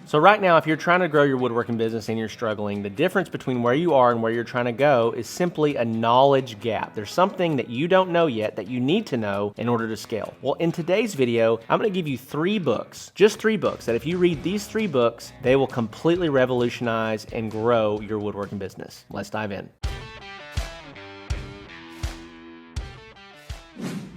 So right now, if you're trying to grow your woodworking business and you're struggling, the difference between where you are and where you're trying to go is simply a knowledge gap. There's something that you don't know yet that you need to know in order to scale. Well, in today's video, I'm going to give you 3 books, just 3 books, that if you read these 3 books, they will completely revolutionize and grow your woodworking business. Let's dive in.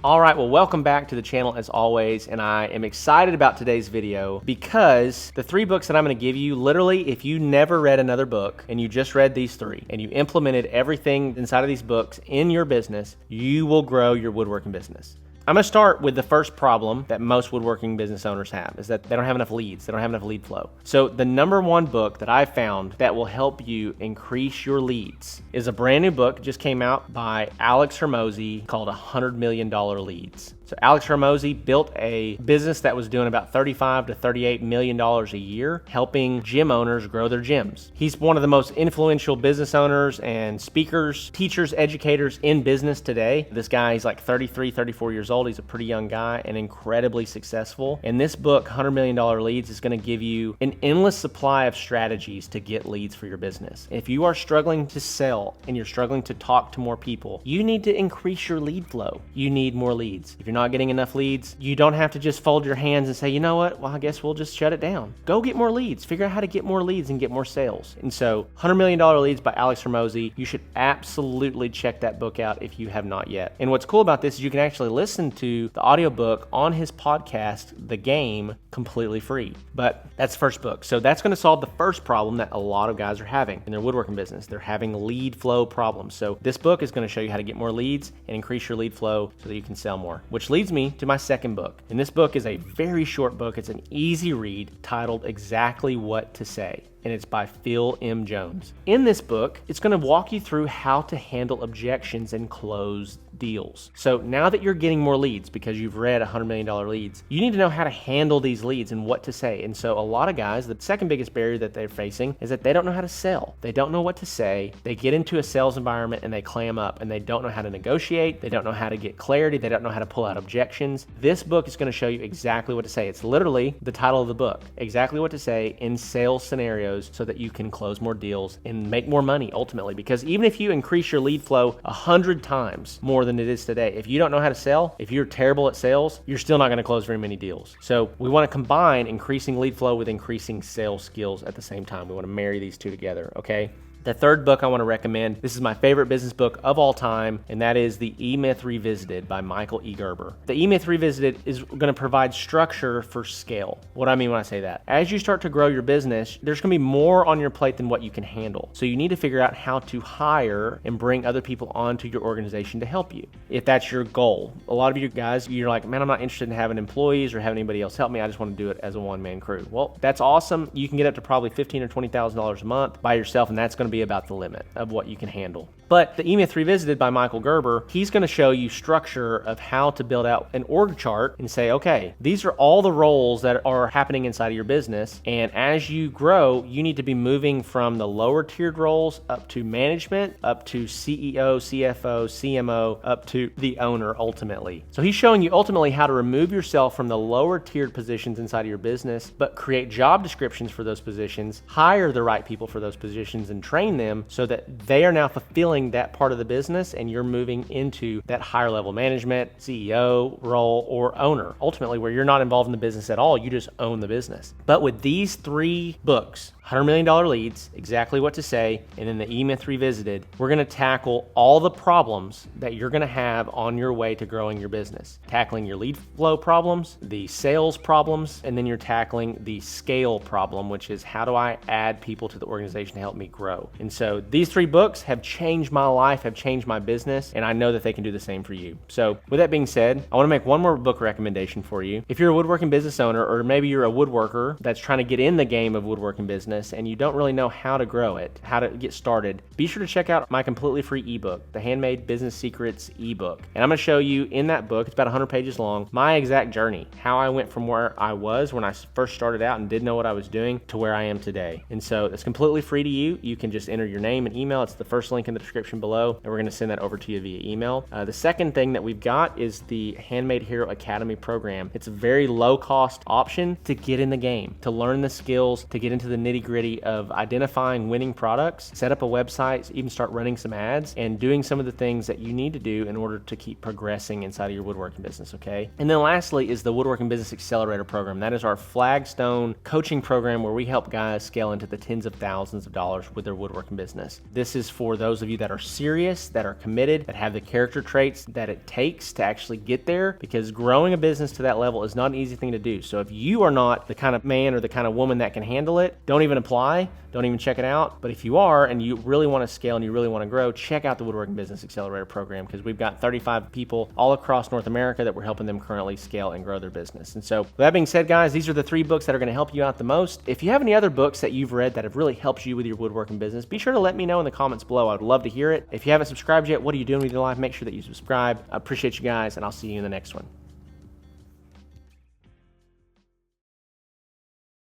All right, well, welcome back to the channel as always, and I am excited about today's video because the 3 books that I'm gonna give you, literally, if you never read another book and you just read these 3 and you implemented everything inside of these books in your business, you will grow your woodworking business. I'm gonna start with the first problem that most woodworking business owners have is that they don't have enough leads. They don't have enough lead flow. So the number 1 book that I found that will help you increase your leads is a brand new book, just came out by Alex Hormozi called $100 Million Leads. So Alex Hormozi built a business that was doing about $35 to $38 million a year, helping gym owners grow their gyms. He's one of the most influential business owners and speakers, teachers, educators in business today. This guy, he's like 33, 34 years old. He's a pretty young guy and incredibly successful. And this book, $100 Million Leads, is gonna give you an endless supply of strategies to get leads for your business. If you are struggling to sell and you're struggling to talk to more people, you need to increase your lead flow. You need more leads. If you're not getting enough leads, you don't have to just fold your hands and say, you know what, well, I guess we'll just shut it down. Go get more leads. Figure out how to get more leads and get more sales. And so $100 Million Leads by Alex Hormozi, you should absolutely check that book out if you have not yet. And what's cool about this is you can actually listen to the audiobook on his podcast, The Game, completely free. But that's the first book. So that's going to solve the first problem that a lot of guys are having in their woodworking business. They're having lead flow problems. So this book is going to show you how to get more leads and increase your lead flow so that you can sell more, which leads me to my second book. And this book is a very short book. It's an easy read titled Exactly What to Say. And it's by Phil M. Jones. In this book, it's going to walk you through how to handle objections and close deals. So now that you're getting more leads because you've read $100 Million Leads, you need to know how to handle these leads and what to say. And so a lot of guys, the second biggest barrier that they're facing is that they don't know how to sell. They don't know what to say. They get into a sales environment and they clam up and they don't know how to negotiate. They don't know how to get clarity. They don't know how to pull out objections. This book is going to show you exactly what to say. It's literally the title of the book, Exactly What to Say in Sales Scenarios, so that you can close more deals and make more money ultimately. Because even if you increase your lead flow 100 times more than it is today, if you don't know how to sell, if you're terrible at sales, you're still not going to close very many deals. So we want to combine increasing lead flow with increasing sales skills at the same time. We want to marry these two together, okay? The third book I want to recommend, this is my favorite business book of all time, and that is The E-Myth Revisited by Michael E. Gerber. The E-Myth Revisited is going to provide structure for scale. What do I mean when I say that? As you start to grow your business, there's going to be more on your plate than what you can handle. So you need to figure out how to hire and bring other people onto your organization to help you, if that's your goal. A lot of you guys, you're like, man, I'm not interested in having employees or having anybody else help me. I just want to do it as a one-man crew. Well, that's awesome. You can get up to probably $15,000 or $20,000 a month by yourself, and that's going to be about the limit of what you can handle. But the E-Myth Revisited by Michael Gerber, he's going to show you structure of how to build out an org chart and say, okay, these are all the roles that are happening inside of your business. And as you grow, you need to be moving from the lower tiered roles up to management, up to CEO, CFO, CMO, up to the owner ultimately. So he's showing you ultimately how to remove yourself from the lower tiered positions inside of your business, but create job descriptions for those positions, hire the right people for those positions and train them so that they are now fulfilling that part of the business and you're moving into that higher level management, CEO role, or owner, ultimately where you're not involved in the business at all, you just own the business. But with these 3 books, $100 Million Leads, Exactly What to Say, and then the E-Myth Revisited, we're going to tackle all the problems that you're going to have on your way to growing your business. Tackling your lead flow problems, the sales problems, and then you're tackling the scale problem, which is how do I add people to the organization to help me grow? And so these 3 books have changed my life, have changed my business, and I know that they can do the same for you. So with that being said, I want to make one more book recommendation for you. If you're a woodworking business owner, or maybe you're a woodworker that's trying to get in the game of woodworking business, and you don't really know how to grow it, how to get started, be sure to check out my completely free ebook, the Handmade Business Secrets ebook. And I'm going to show you in that book, it's about 100 pages long, my exact journey, how I went from where I was when I first started out and didn't know what I was doing to where I am today. And so it's completely free to you. You can just just enter your name and email. It's the first link in the description below, and we're going to send that over to you via email. The second thing that we've got is the Handmade Hero Academy program. It's a very low cost option to get in the game, to learn the skills, to get into the nitty gritty of identifying winning products, set up a website, even start running some ads, and doing some of the things that you need to do in order to keep progressing inside of your woodworking business, okay? And then lastly is the Woodworking Business Accelerator program. That is our flagstone coaching program where we help guys scale into the tens of thousands of dollars with their woodworking business. This is for those of you that are serious, that are committed, that have the character traits that it takes to actually get there, because growing a business to that level is not an easy thing to do. So if you are not the kind of man or the kind of woman that can handle it, don't even apply, don't even check it out. But if you are and you really want to scale and you really want to grow, check out the Woodworking Business Accelerator program, because we've got 35 people all across North America that we're helping them currently scale and grow their business. And so with that being said, guys, these are the 3 books that are going to help you out the most. If you have any other books that you've read that have really helped you with your woodworking business, be sure to let me know in the comments below. I would love to hear it. If you haven't subscribed yet, what are you doing with your life? Make sure that you subscribe. I appreciate you guys, and I'll see you in the next one.